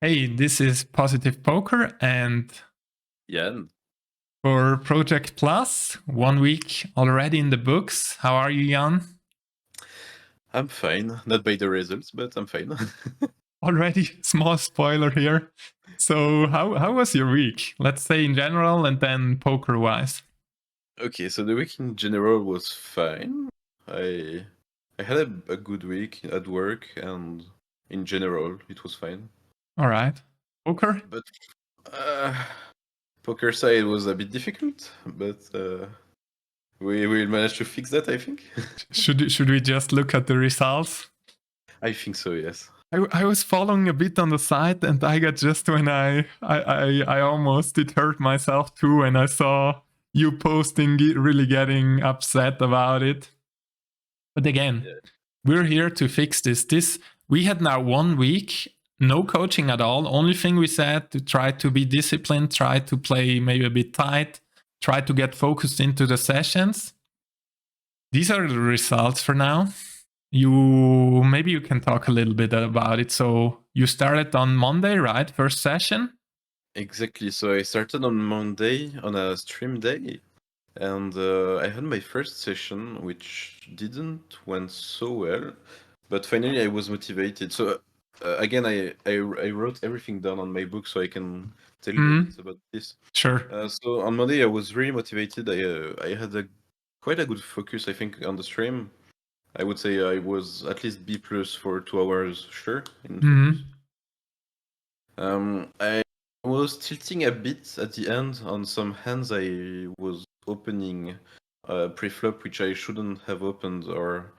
Hey, this is Positive Poker, and Yann, for Project Plus, 1 week already in the books. How are you, Jan? I'm fine. Not by the results, but I'm fine. Already, small spoiler here. So, how was your week? Let's say in general, and then poker-wise. Okay, so the week in general was fine. I had a good week at work, and in general, it was fine. All right. Poker? But poker side was a bit difficult, but we will manage to fix that, I think. Should we just look at the results? I think so, yes. I was following a bit on the side, and I got just when I almost it hurt myself too when I saw you posting really getting upset about it. But again, we're here to fix this. We had now 1 week, no coaching at all. Only thing we said to try to be disciplined, try to play maybe a bit tight, try to get focused into the sessions. These are the results for now. Maybe you can talk a little bit about it. So you started on Monday, right? First session? Exactly. So I started on Monday on a stream day, and I had my first session, which didn't went so well, but finally I was motivated. So again, I wrote everything down on my book so I can tell you a bit about this. Sure. So on Monday I was really motivated. I had quite a good focus, I think, on the stream. I would say I was at least B+ for 2 hours, sure, in focus. I was tilting a bit at the end on some hands. I was opening pre-flop which I shouldn't have opened, or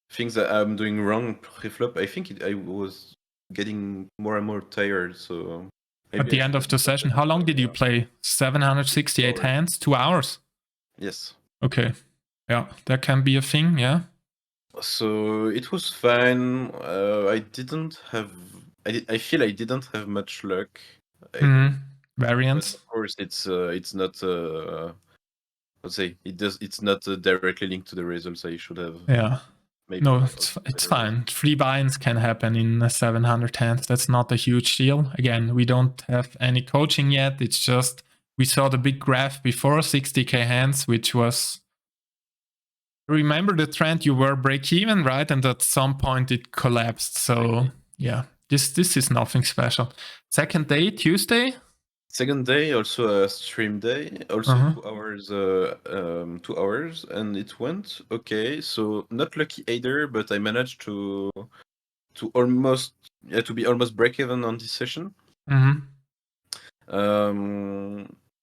things that I'm doing wrong pre-flop. I think I was getting more and more tired. So maybe at the end of the session, how long did you play? 768 hands, 2 hours? Yes. Okay. Yeah, that can be a thing. Yeah. So it was fine. I didn't have. I feel I didn't have much luck. Variance. But of course, it's not. Let's say it's not directly linked to the results I should have. Yeah. No, it's fine. 3 buy-ins can happen in 700 hands. That's not a huge deal. Again, we don't have any coaching yet. It's just we saw the big graph before 60k hands, which was. Remember the trend, you were break even, right? And at some point it collapsed. So yeah, this is nothing special. Second day, Tuesday. Second day, also a stream day, also 2 hours, 2 hours, and it went okay. So not lucky either, but I managed to almost to be almost break even on this session.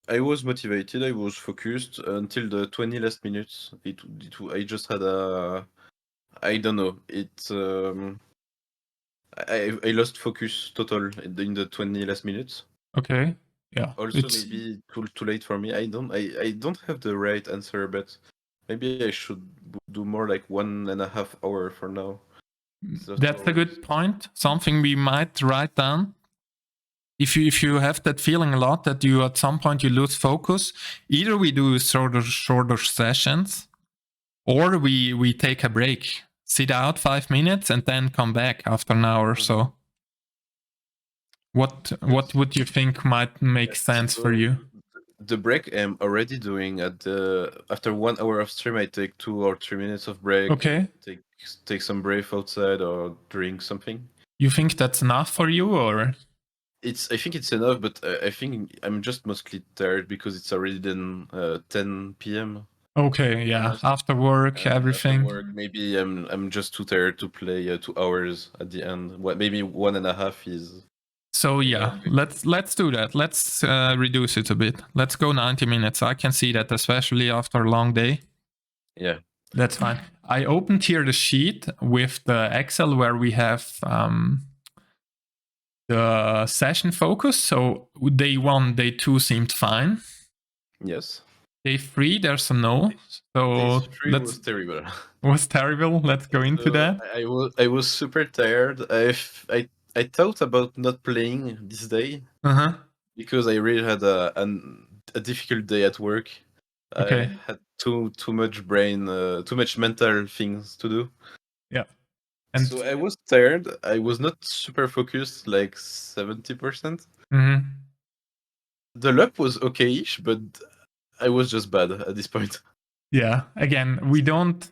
I was motivated, I was focused until the 20 last minutes. I just had I don't know. I lost focus total in the 20 last minutes. Okay. Yeah. Also, maybe too late for me. I don't have the right answer, but maybe I should do more like 1.5 hour for now. That's a good point. Something we might write down. If you have that feeling a lot that you at some point you lose focus, either we do shorter sessions, or we take a break, sit out 5 minutes, and then come back after an hour or so. What would you think might make sense for you? The break I'm already doing after 1 hour of stream. I take 2 or 3 minutes of break. Okay. Take some breath outside or drink something. You think that's enough for you, or? I think it's enough, but I think I'm just mostly tired because it's already then 10 p.m. Okay, yeah. After work, everything. After work, maybe I'm just too tired to play 2 hours at the end. Maybe 1.5 is. So yeah, let's do that. Let's reduce it a bit. Let's go 90 minutes. I can see that, especially after a long day. Yeah. That's fine. I opened here the sheet with the Excel where we have the session focus. So day 1, day 2 seemed fine. Yes. Day 3, there's a no. So day 3 was terrible. Was terrible. Let's go into that. I was super tired. I thought about not playing this day because I really had a difficult day at work. Okay. I had too much brain, too much mental things to do. Yeah. And So I was tired. I was not super focused, like 70%. mhm. The luck was okay-ish, but I was just bad at this point. Yeah, again, we don't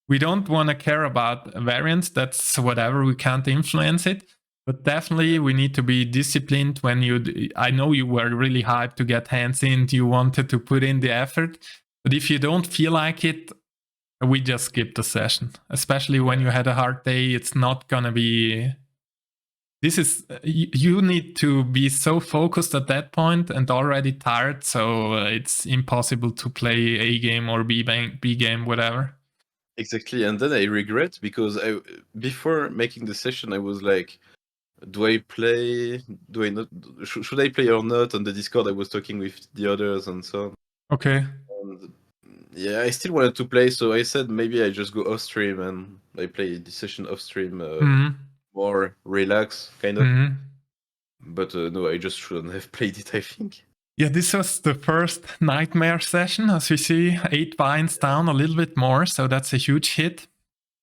want to care about variance. That's whatever, we can't influence it. But definitely we need to be disciplined when I know you were really hyped to get hands in, you wanted to put in the effort. But if you don't feel like it, we just skip the session. Especially when you had a hard day, it's not gonna be. This is you need to be so focused at that point and already tired, so it's impossible to play A game or B game, whatever. Exactly, and then I regret because before making the session I was like, do I play? Do I not? Should I play or not? On the Discord I was talking with the others and so on. Okay. And yeah, I still wanted to play, so I said maybe I just go off stream and I play the session off stream, more relax kind of. But no, I just shouldn't have played it, I think. Yeah, this was the first nightmare session. As we see, 8 binds down, a little bit more, so that's a huge hit.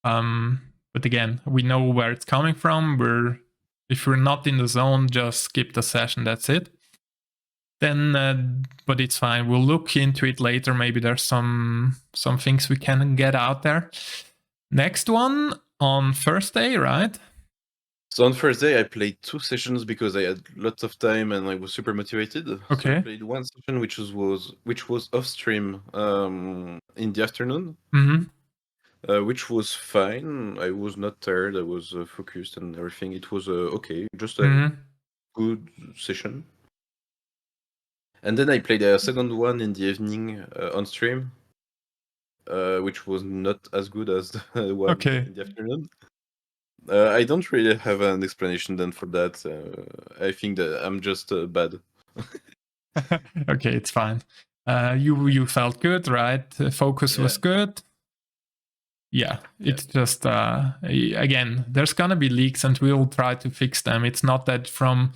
But again, we know where it's coming from. If we're not in the zone, just skip the session, that's it. Then, but it's fine. We'll look into it later. Maybe there's some things we can get out there. Next one on first day, right? So on first day, I played 2 sessions because I had lots of time and I was super motivated. Okay. So I played 1 session which was off stream in the afternoon, which was fine. I was not tired. I was focused and everything. It was okay, just a good session. And then I played a second one in the evening on stream, which was not as good as the one in the afternoon. I don't really have an explanation then for that. I think that I'm just bad. Okay, it's fine. You felt good, right? Focus was good. Yeah, it's just again, there's gonna be leaks, and we'll try to fix them. It's not that from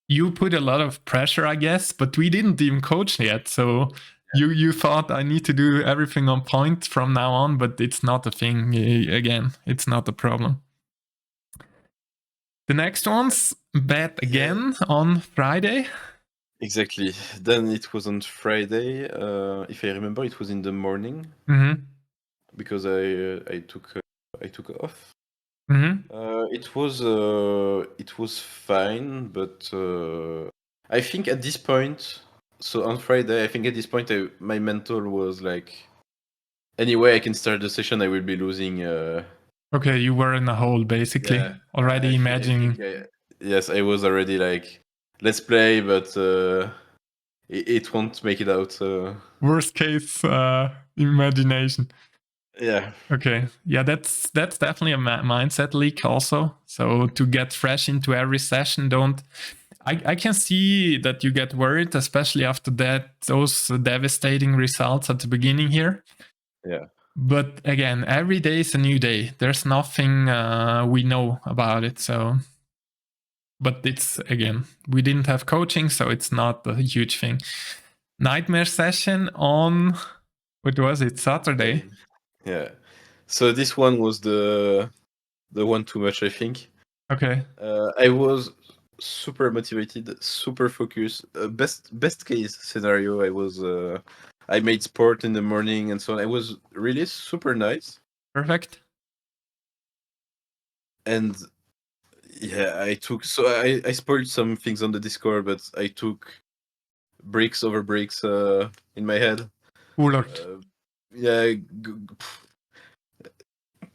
you put a lot of pressure, I guess, but we didn't even coach yet, so. You thought I need to do everything on point from now on, but it's not a thing. Again, it's not a problem. The next one's bet again on Friday. Exactly. Then it was on Friday. If I remember, it was in the morning because I took off. It was fine, but I think at this point. So on Friday, I think at this point, my mental was like, anyway, I can start the session. I will be losing. Okay, you were in a hole basically. Already imagining. Yes, I was already like, let's play, but it won't make it out. Worst case imagination. Yeah. Okay. Yeah, that's definitely a mindset leak also. So to get fresh into every session, I can see that you get worried, especially after those devastating results at the beginning here. Yeah. But again, every day is a new day. There's nothing we know about it. So, but it's again, we didn't have coaching, so it's not a huge thing. Nightmare session on what was it? Saturday. Yeah. So this one was the one too much, I think. Okay. I was super motivated, super focused. Best case scenario, I made sport in the morning and so on. I was really super nice. Perfect. And yeah, I spoiled some things on the Discord, but I took bricks over bricks in my head. Yeah,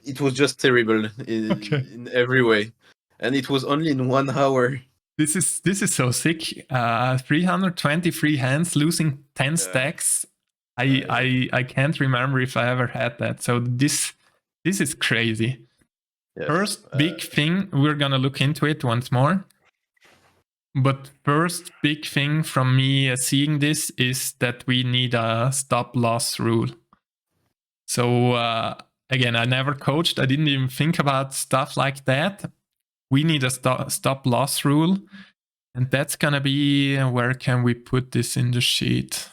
it was just terrible in every way, and it was only in 1 hour. This is so sick. 323 hands, losing 10 stacks. I can't remember if I ever had that. So this is crazy. Yes. First big thing, we're gonna look into it once more. But first big thing from me seeing this is that we need a stop loss rule. So again, I never coached. I didn't even think about stuff like that. We need a stop loss rule. And that's gonna be, where can we put this in the sheet?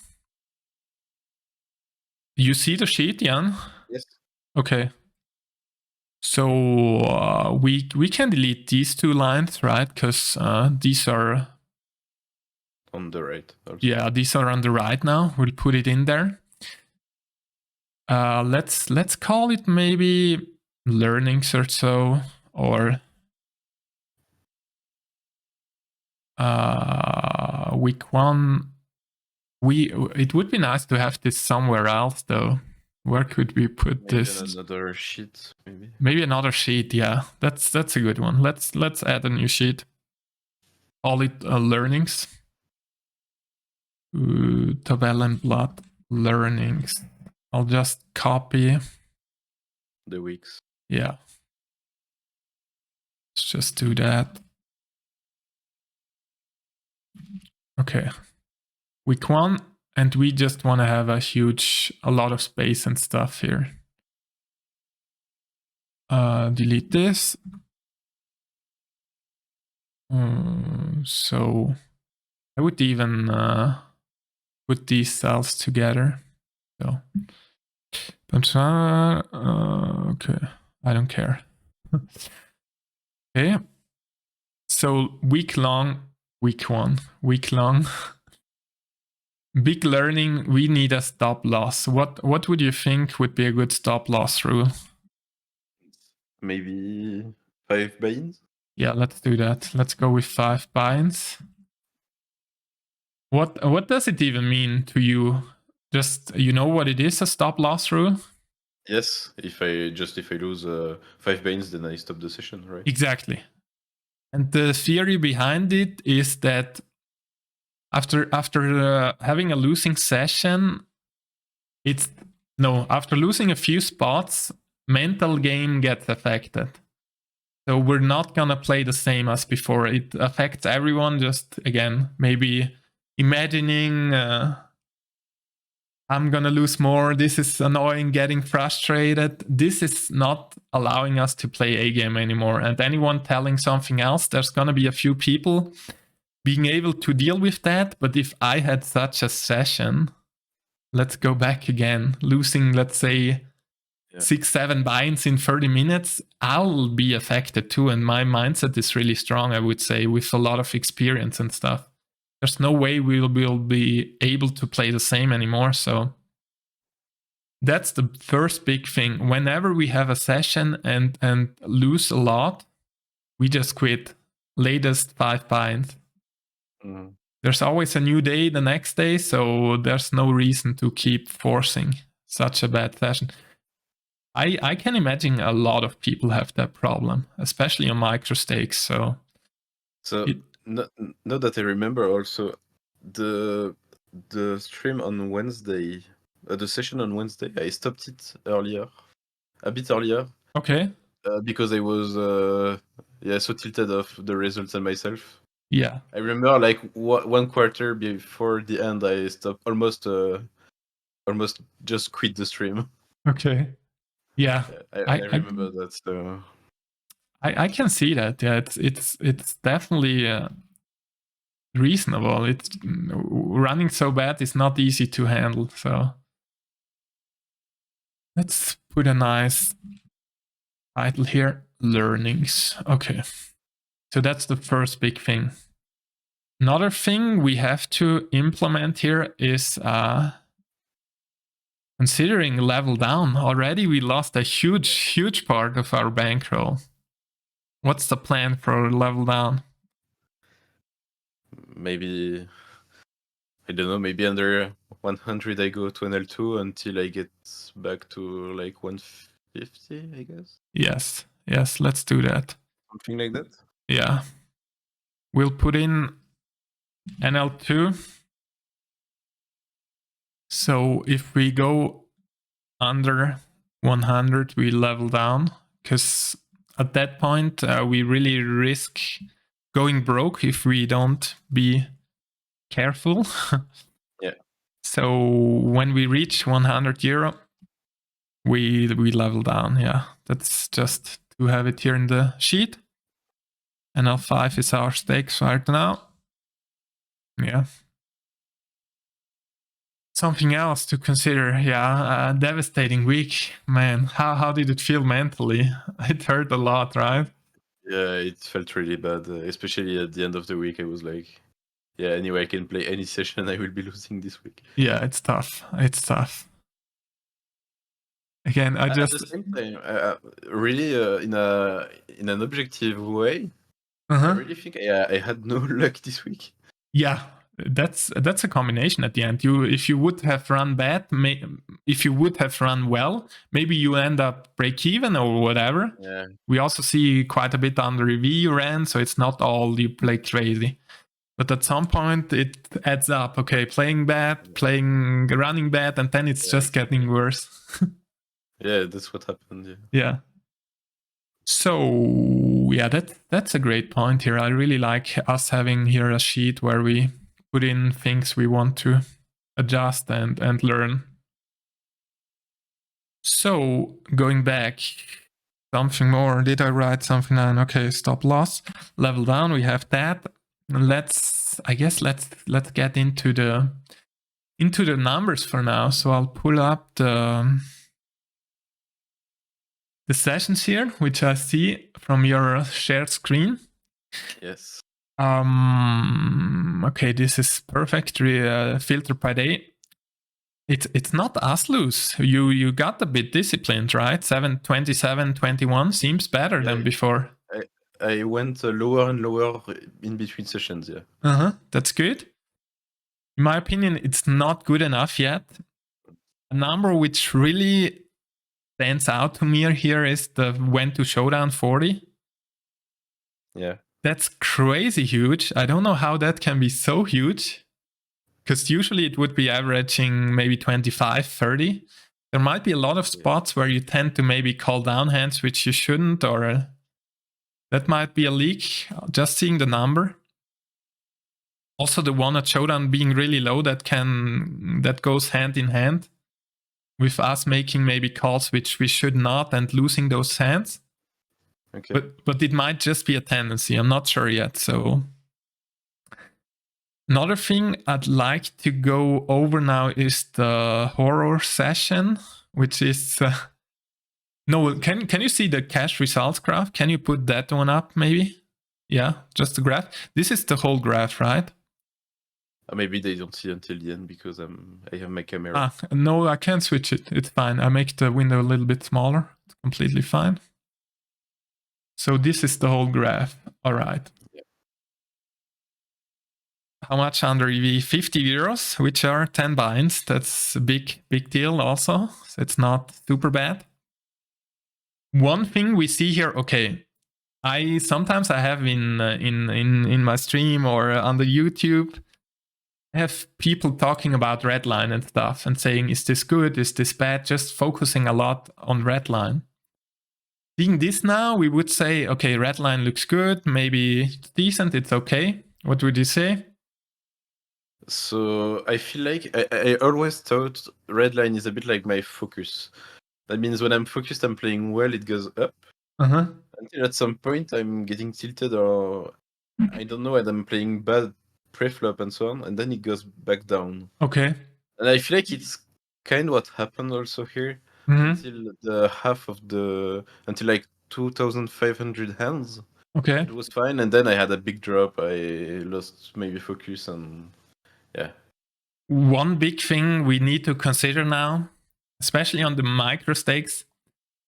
You see the sheet, Yann? Yes. Okay. So we can delete these 2 lines, right? Because these are on the right also. Yeah, these are on the right now. We'll put it in there. Let's call it maybe learnings or so, or week 1. It would be nice to have this somewhere else though. Where could we put maybe this? Another sheet, maybe. Maybe another sheet. Yeah, that's a good one. Let's add a new sheet. Call it learnings. Tabellenblatt learnings. I'll just copy the weeks. Yeah. Let's just do that. Okay. Week 1, and we just want to have a lot of space and stuff here. Delete this. So I would even put these cells together. So, okay, I don't care. Okay. So week 1, big learning. We need a stop loss. What would you think would be a good stop loss rule? Maybe 5 buy-ins? Yeah, let's do that. Let's go with 5 buy-ins. What does it even mean to you? Just, you know what it is, a stop loss rule? Yes, if I lose 5 buy-ins, then I stop the session, right? Exactly. And the theory behind it is that after having a losing session, after losing a few spots, mental game gets affected. So we're not gonna play the same as before. It affects everyone. Just again, maybe imagining I'm gonna lose more. This is annoying, getting frustrated. This is not allowing us to play a game anymore. And anyone telling something else, there's gonna be a few people being able to deal with that. But if I had such a session, let's go back again, losing, let's say, 6-7 buy-ins in 30 minutes, I'll be affected too. And my mindset is really strong, I would say, with a lot of experience and stuff. There's no way we will be able to play the same anymore. So that's the first big thing. Whenever we have a session and lose a lot, we just quit. Latest 5 buy-ins. There's always a new day the next day, so there's no reason to keep forcing such a bad session. I can imagine a lot of people have that problem, especially on micro stakes. So now that I remember, also the stream on Wednesday, the session on Wednesday, I stopped it a bit earlier. Okay. Because I was so tilted off the results and myself. Yeah. I remember like 1 quarter before the end, I stopped almost just quit the stream. Okay. Yeah. I remember that. So I can see that. Yeah, it's definitely reasonable. It's running so bad is not easy to handle. So let's put a nice title here: learnings. Okay. So that's the first big thing. Another thing we have to implement here is considering level down. Already we lost a huge part of our bankroll. What's the plan for level down? Maybe, I don't know, maybe under 100 I go to NL2 until I get back to like 150, I guess. Yes, let's do that. Something like that? Yeah. We'll put in NL2. So if we go under 100, we level down, because at that point we really risk going broke if we don't be careful. Yeah. So when we reach 100 euro, we level down. Yeah, that's just to have it here in the sheet. NL5 is our stakes right now. Yeah. something else to consider. Yeah, a devastating week, man. How did it feel mentally? It hurt a lot, right? Yeah, it felt really bad, especially at the end of the week. I was like, yeah, anyway, I can play any session. I will be losing this week. Yeah, it's tough. It's tough. Again, I At just the same time, really, in an objective way, I uh-huh. really think I had no luck this week. Yeah, that's a combination at the end. If you would have run bad, if you would have run well, maybe you end up break even or whatever. Yeah. We also see quite a bit under EV you ran, so it's not all you play crazy. But at some point it adds up. Okay, playing bad, running bad, and then it's just getting worse. Yeah, that's what happened. Yeah. Yeah. So yeah, that's a great point here. I really like us having here a sheet where we put in things we want to adjust and learn. So going back, something more. Did I write something down? Okay, stop loss, level down. We have that. Let's get into the numbers for now. So I'll pull up the sessions here, which I see from your shared screen. Yes. Okay, this is perfect. Filter by day. It's not as loose. You got a bit disciplined, right? 7:27, 21 seems better than before. I went lower and lower in between sessions. Yeah. That's good. In my opinion, it's not good enough yet. A number which really stands out to me here is the when to showdown 40. Yeah. That's crazy huge. I don't know how that can be so huge. Because usually it would be averaging maybe 25, 30. There might be a lot of spots where you tend to maybe call down hands which you shouldn't, or that might be a leak, just seeing the number. Also the one at showdown being really low, that goes hand in hand with us making maybe calls which we should not and losing those hands. Okay. But it might just be a tendency. I'm not sure yet. So another thing I'd like to go over now is the horror session, which is no. Can you see the cash results graph? Can you put that one up, maybe? Yeah, just the graph. This is the whole graph, right? Maybe they don't see until the end because I have my camera. No, I can switch it. It's fine. I make the window a little bit smaller. It's completely fine. So this is the whole graph. All right. Yeah. How much under EV? 50 euros, which are 10 binds. That's a big deal also. So it's not super bad. One thing we see here, okay, sometimes I have in my stream or on the YouTube, I have people talking about redline and stuff and saying, is this good? Is this bad? Just focusing a lot on redline. Seeing this now, we would say, okay, redline looks good. Maybe it's decent. It's okay. What would you say? So I feel like I always thought redline is a bit like my focus. That means when I'm focused, I'm playing well, it goes up. Until at some point I'm getting tilted or I don't know, and I'm playing bad preflop and so on, and then it goes back down. Okay. And I feel like it's kind of what happened also here until the half of until like 2,500 hands. Okay. It was fine, and then I had a big drop. I lost maybe focus and yeah. One big thing we need to consider now, especially on the micro stakes,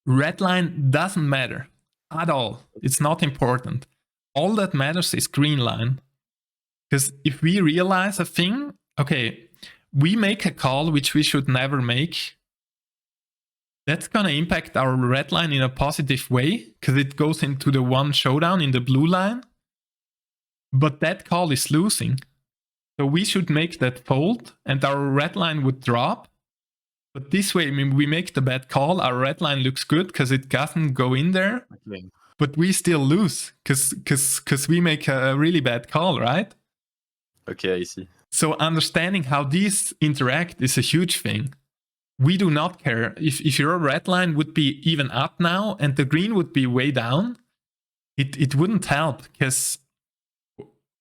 redline doesn't matter at all. It's not important. All that matters is green line. Because if we realize a thing, okay, we make a call which we should never make, that's going to impact our red line in a positive way because it goes into the one showdown in the blue line. But that call is losing. So we should make that fold and our red line would drop. But this way, we make the bad call, our red line looks good because it doesn't go in there. Okay. But we still lose because we make a really bad call, right? Okay, I see. So understanding how these interact is a huge thing. We do not care. If your red line would be even up now and the green would be way down, it wouldn't help because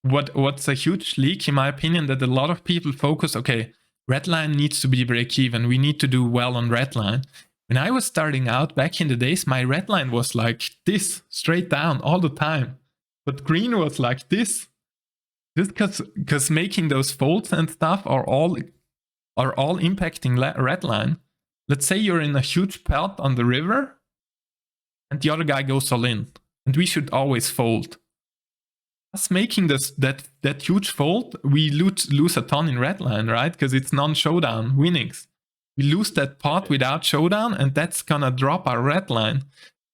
what's a huge leak, in my opinion, that a lot of people focus, okay, Red line needs to be break even. We need to do well on red line. When I was starting out back in the days, my red line was like this, straight down all the time. But green was like this. Just because making those folds and stuff are all impacting red line. Let's say you're in a huge pot on the river and the other guy goes all in. And we should always fold. Us making that huge fold, we lose a ton in red line, right? Because it's non-showdown winnings. We lose that pot without showdown, and that's gonna drop our red line.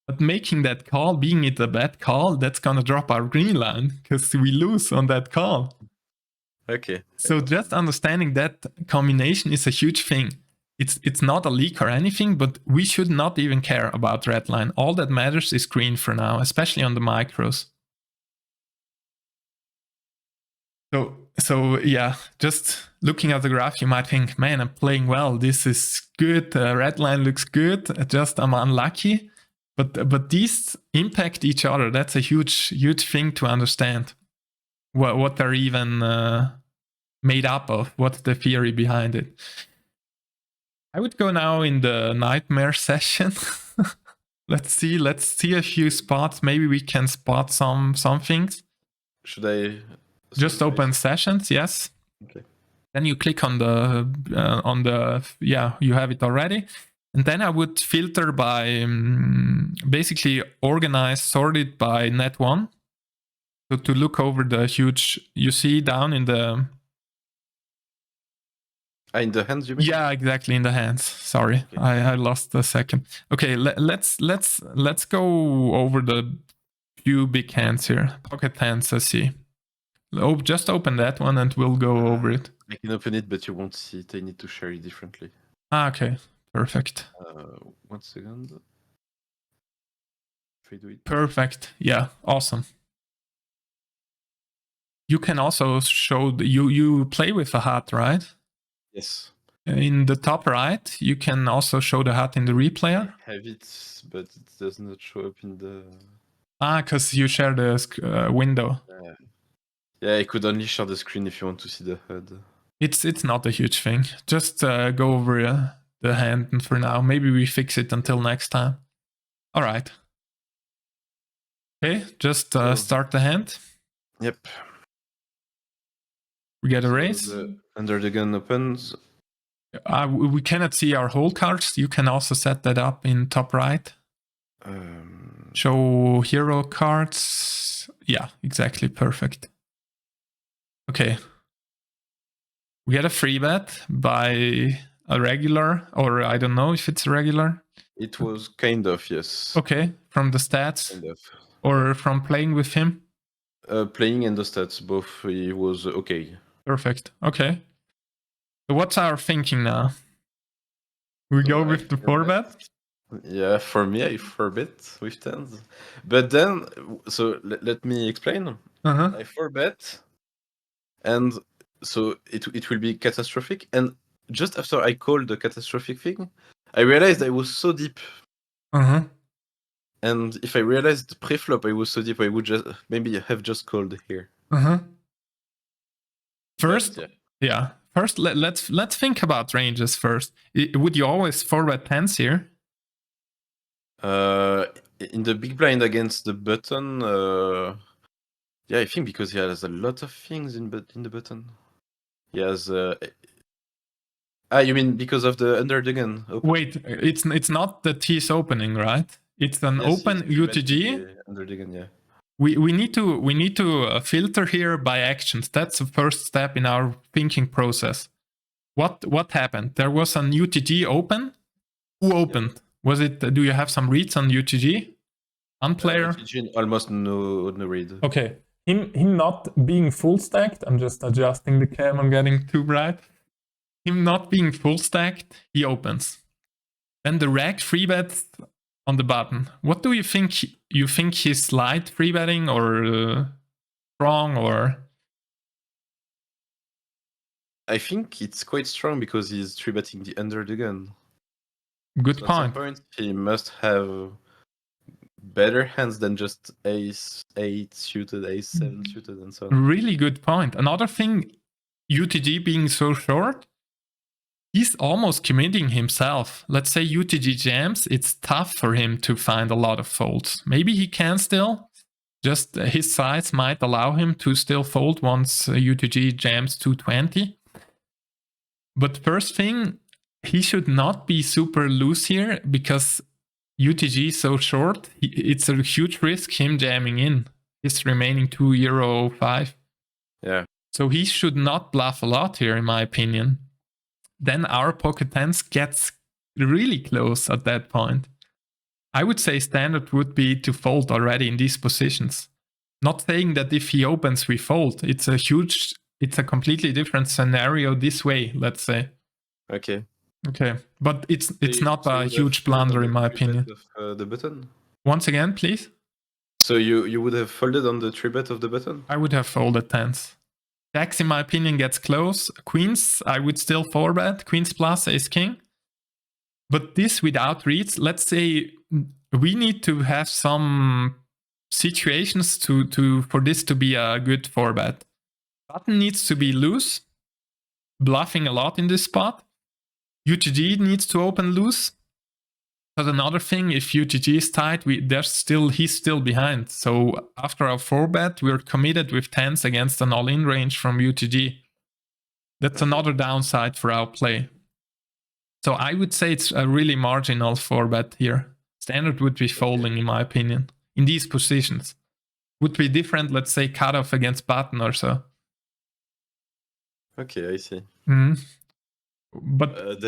But making that call, being it a bad call, that's gonna drop our green line because we lose on that call. Okay. So just understanding that combination is a huge thing. It's not a leak or anything, but we should not even care about red line. All that matters is green for now, especially on the micros. So yeah, just looking at the graph, you might think, man, I'm playing well. This is good. Red line looks good. Just I'm unlucky. But these impact each other. That's a huge thing to understand. What they're even made up of. What's the theory behind it? I would go now in the nightmare session. Let's see a few spots. Maybe we can spot some things. Should I just open sessions? Yes. Okay. Then you click on the you have it already. And then I would filter by basically sort it by net one. So to look over the huge, you see down in the hands, you mean? Yeah, exactly, in the hands. Sorry, okay. I lost a second. Okay, let's go over the few big hands here. Pocket hands, I see. Just open that one and we'll go over it. I can open it, but you won't see it. I need to share it differently. Okay, perfect. 1 second. If I do it. Perfect. Yeah, awesome. You can also show you play with a hat, right? Yes. In the top right, you can also show the hat in the replayer. I have it, but it does not show up in the... Because you share the window. Yeah, I could only share the screen if you want to see the HUD. It's not a huge thing. Just go over the hand for now. Maybe we fix it until next time. All right. Okay, just start the hand. Yep. We get a raise. Under the gun opens. We cannot see our hold cards. You can also set that up in top right. Show hero cards. Yeah, exactly. Perfect. Okay. We get a free bet by a regular, or I don't know if it's a regular. It was kind of, yes. Okay, from the stats? Kind of. Or from playing with him? Playing and the stats, both, it was okay. Perfect, okay. So what's our thinking now? We go with the 4-bet? Yeah, for me, I 4-bet with tens. But then, so let me explain. I 4-bet, and so it will be catastrophic. And just after I called the catastrophic thing, I realized I was so deep. And if I realized pre-flop I was so deep, I would just maybe have just called here. First, yeah. First, let's think about ranges first. Would you always 4-bet tens here? In the big blind against the button, yeah, I think because he has a lot of things in the button. He has. You mean because of the under the gun? Open. Wait, it's not that he's opening, right? It's an open UTG. Under the gun, yeah. We need to filter here by actions. That's the first step in our thinking process. What happened? There was an UTG open. Who opened? Yep. Was it? Do you have some reads on UTG? On player? UTG almost no read. Okay. Him not being full stacked. I'm just adjusting the cam. I'm getting too bright. Him not being full stacked. He opens. Then the reg 3-bet on the button. What do you think? You think he's light 3-betting or strong or? I think it's quite strong because he's 3-betting the under the gun. Good point. At some point, he must have better hands than just ace 8 suited, ace 7 suited, and so on. Really good point. Another thing, UTG being so short, he's almost committing himself. Let's say UTG jams, it's tough for him to find a lot of folds. Maybe he can still, just his size might allow him to still fold once UTG jams 220. But first thing, he should not be super loose here because UTG is so short. It's a huge risk him jamming in his remaining €2.05. Yeah. So he should not bluff a lot here, in my opinion. Then our pocket tens gets really close at that point. I would say standard would be to fold already in these positions. Not saying that if he opens, we fold. It's a completely different scenario this way, let's say. Okay. Okay, but it's not So a huge blunder in my opinion. Of the button? Once again, please. So you would have folded on the 3-bet of the button? I would have folded tens. Jacks, in my opinion, gets close. Queens, I would still 4-bet. Queens plus, ace king. But this without reads, let's say we need to have some situations for this to be a good 4-bet. Button needs to be loose, bluffing a lot in this spot. UTG needs to open loose. But another thing, if UTG is tight, he's still behind. So after our 4-bet, we're committed with tens against an all-in range from UTG. That's another downside for our play. So I would say it's a really marginal 4-bet here. Standard would be folding, in my opinion, in these positions. Would be different, let's say, cutoff against button or so. Okay, I see. Mm-hmm. But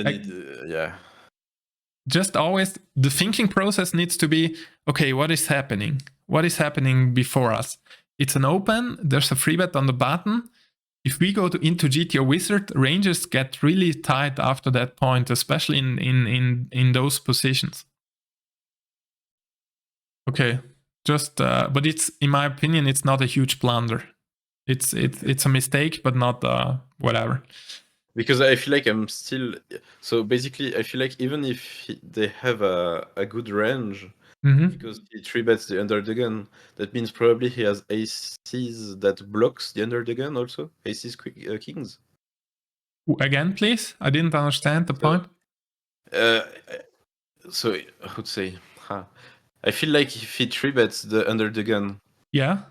yeah. Just always, the thinking process needs to be, okay, what is happening? What is happening before us? It's an open, there's a 3-bet on the button. If we go into GTO Wizard, ranges get really tight after that point, especially in those positions. Okay, but it's, in my opinion, it's not a huge blunder. It's a mistake, but not whatever. Because I feel like I'm still... So basically, I feel like even if they have a good range, because he 3-bets the under the gun, that means probably he has aces that blocks the under the gun also? Aces, kings? Again, please? I didn't understand the point. So, I would say... I feel like if he 3-bets the under the gun... Yeah.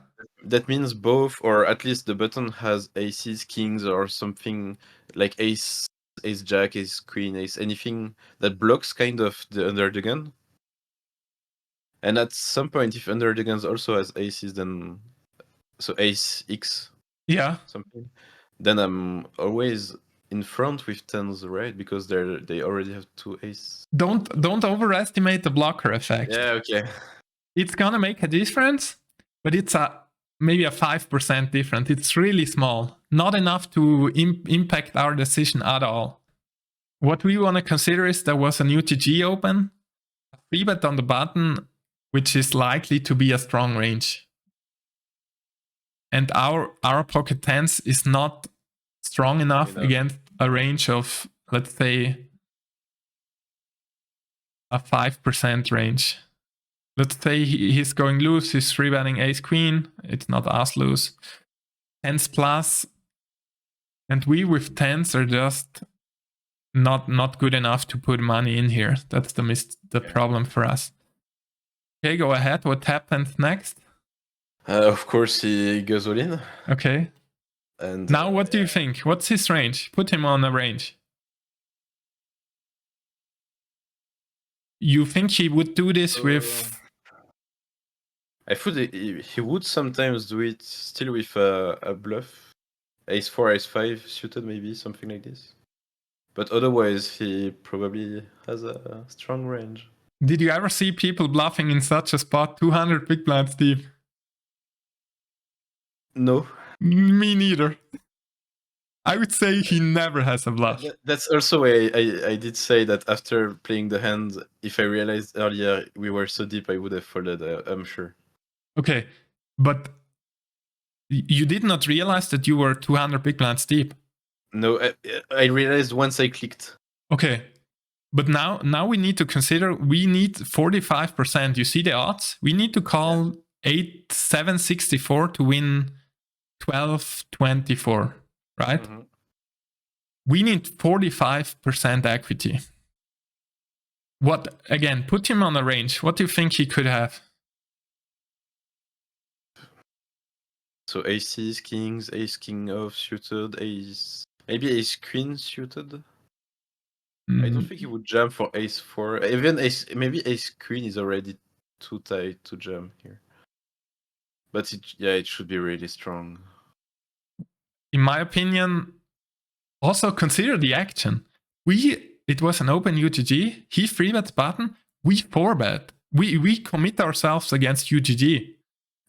That means both, or at least the button has aces, kings, or something like ace, jack, ace, queen, ace, anything that blocks kind of the under the gun. And at some point, if under the guns also has aces, then so ace, x, something, then I'm always in front with tens, right? Because they already have 2 aces. Don't overestimate the blocker effect. Yeah, okay. It's gonna make a difference, but it's maybe a 5% difference. It's really small. Not enough to impact our decision at all. What we want to consider is there was an UTG open, a 3-bet on the button, which is likely to be a strong range. And our pocket tens is not strong enough against a range of, let's say, a 5% range. Let's say he's going loose, he's 3-betting ace queen, it's not as loose. Tens plus, and we with tens are just not good enough to put money in here. That's the problem for us. Okay, go ahead. What happens next? Of course, he goes all in. Okay. And now what do you think? What's his range? Put him on a range. You think he would do this with... I thought he would sometimes do it still with a bluff. Ace 4, Ace 5 suited maybe, something like this. But otherwise, he probably has a strong range. Did you ever see people bluffing in such a spot 200 big blinds deep? No. Me neither. I would say he never has a bluff. That's also why I did say that after playing the hand, if I realized earlier we were so deep, I would have folded, I'm sure. Okay, but you did not realize that you were 200 big blinds deep? No, I realized once I clicked. Okay, but now we need to consider, we need 45%. You see the odds? We need to call 764 to win 1224, right? We need 45% equity. What, again, put him on a range. What do you think he could have? So aces, kings, ace king off suited, ace, maybe ace queen suited. I don't think he would jam for ace 4. Even maybe ace queen is already too tight to jam here. But it should be really strong. In my opinion, also consider the action. It was an open UGG. He 3-bet button. We 4-bet. We commit ourselves against UGG. Yeah.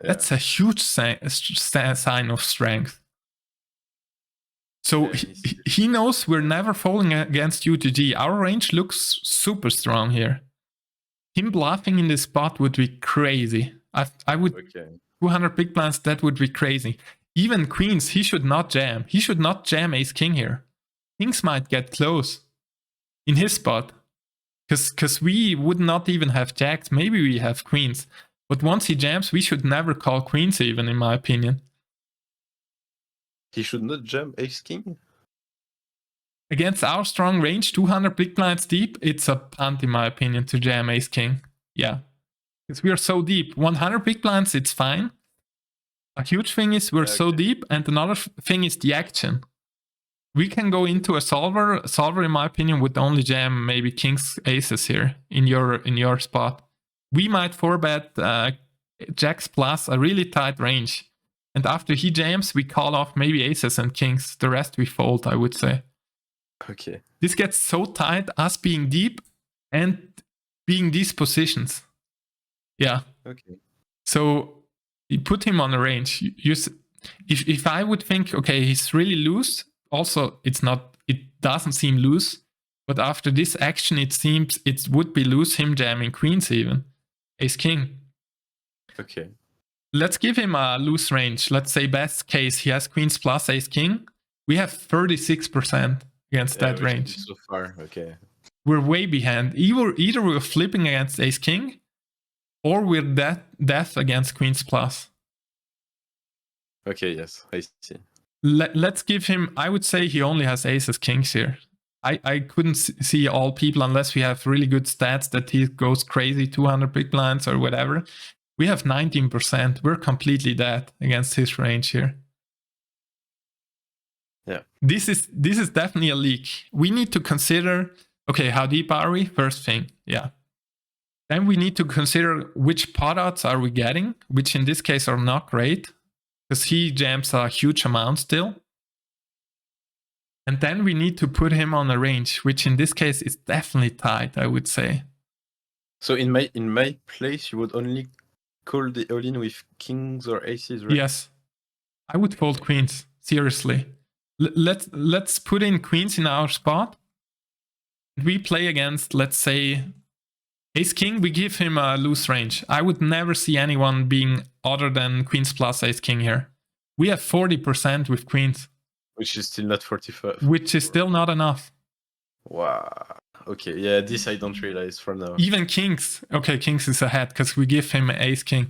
That's a huge sign of strength. So he knows we're never falling against UGG. Our range looks super strong here. Him bluffing in this spot would be crazy. I would 200 big blinds. That would be crazy. Even queens, he should not jam. He should not jam ace king here. Kings might get close in his spot. Because we would not even have jacks. Maybe we have queens. But once he jams, we should never call queens even, in my opinion. He should not jam ace king? Against our strong range, 200 big blinds deep, it's a punt, in my opinion, to jam ace king. Yeah. Because we are so deep. 100 big blinds, it's fine. A huge thing is we're so deep, and another thing is the action. We can go into a solver. Solver, in my opinion, would only jam maybe kings, aces here in your spot. We might 4-bet jacks plus a really tight range. And after he jams, we call off maybe aces and kings. The rest we fold, I would say. Okay. This gets so tight, us being deep and being these positions. Yeah. Okay. So you put him on a range. If I would think, okay, he's really loose. Also, it doesn't seem loose. But after this action, it seems it would be loose, him jamming queens even. Ace king. Okay. Let's give him a loose range. Let's say best case, he has queens plus ace king. We have 36% against that range. So far, okay. We're way behind. Either we're flipping against ace king, or we're death against queens plus. Okay, yes, I see. Let's give him, I would say he only has aces kings here. I couldn't see all people unless we have really good stats that he goes crazy, 200 big blinds or whatever. We have 19%. We're completely dead against his range here. Yeah. This is definitely a leak. We need to consider, okay, how deep are we? First thing, yeah. Then we need to consider which pot outs are we getting, which in this case are not great, because he jams a huge amount still. And then we need to put him on a range, which in this case is definitely tight, I would say. So in my place, you would only call the all-in with kings or aces, right? Yes. I would fold queens, seriously. Let's put in queens in our spot. We play against, let's say, ace king. We give him a loose range. I would never see anyone being other than queens plus ace king here. We have 40% with queens. Which is still not 45. Which is still not enough. Wow. Okay, yeah, this I don't realize for now. Even kings. Okay, kings is ahead because we give him ace king.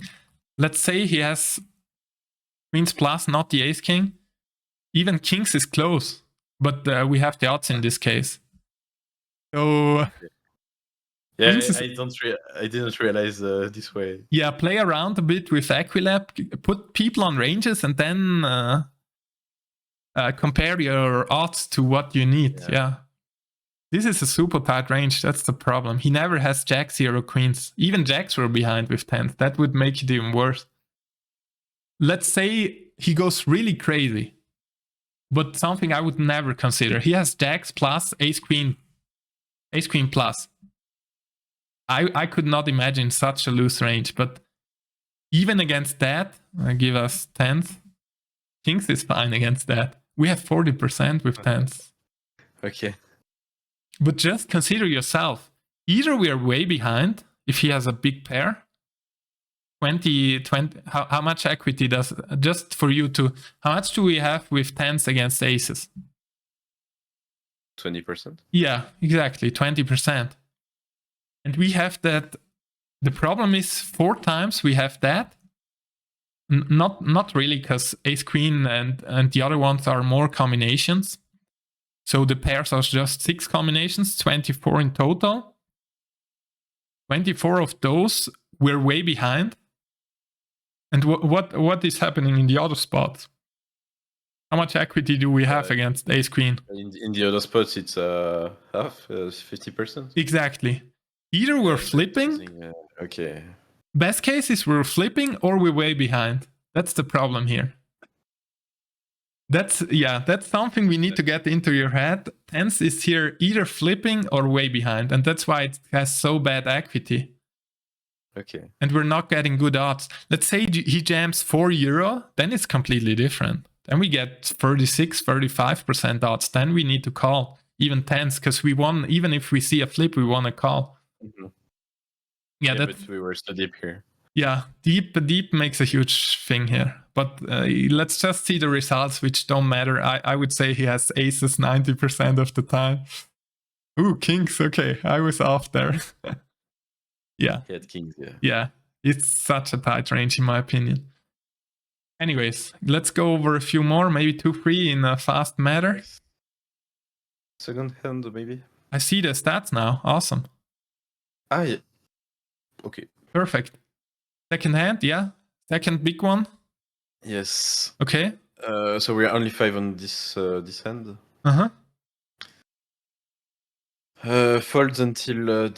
Let's say he has queens plus, not the ace king. Even kings is close, but we have the odds in this case. So yeah, I didn't realize this way. Yeah, play around a bit with Equilab, put people on ranges, and then compare your odds to what you need. Yeah. This is a super tight range. That's the problem. He never has jack, zero, queens. Even jacks were behind with 10s. That would make it even worse. Let's say he goes really crazy, but something I would never consider. He has jacks plus ace queen plus. I could not imagine such a loose range, but even against that, give us 10s. Kings is fine against that. We have 40% with 10s. Okay. But just consider yourself. Either we are way behind if he has a big pair. 20, how much equity does, just for you to, how much do we have with 10s against aces? 20%? Yeah, exactly, 20%. And we have that, the problem is 4 times we have that. Not really, because ace queen and the other ones are more combinations. So the pairs are just 6 combinations, 24 in total. 24 of those we're way behind. And what is happening in the other spots? How much equity do we have against ace queen? In the other spots, it's half, 50%. Exactly. Either we're flipping. Okay. Best case is we're flipping or we're way behind. That's the problem here. That's something we need to get into your head. Tens is here either flipping or way behind, and that's why it has so bad equity. Okay. And we're not getting good odds. Let's say he jams €4, then it's completely different. Then we get 36, 35% odds. Then we need to call even tens because we won. Even if we see a flip, we want to call. Mm-hmm. Yeah, but we were so deep here. Yeah, deep makes a huge thing here. But let's just see the results, which don't matter. I would say he has aces 90% of the time. Ooh, kings. Okay, I was off there. Yeah. He had kings, yeah. Yeah, it's such a tight range in my opinion. Anyways, let's go over a few more, maybe 2-3 in a fast matter. Nice. Second hand, maybe? I see the stats now. Awesome. Ah, yeah. Okay. Perfect. Second hand, yeah. Second big one. Yes. Okay. So we're only 5 on this hand. Uh-huh. Folds until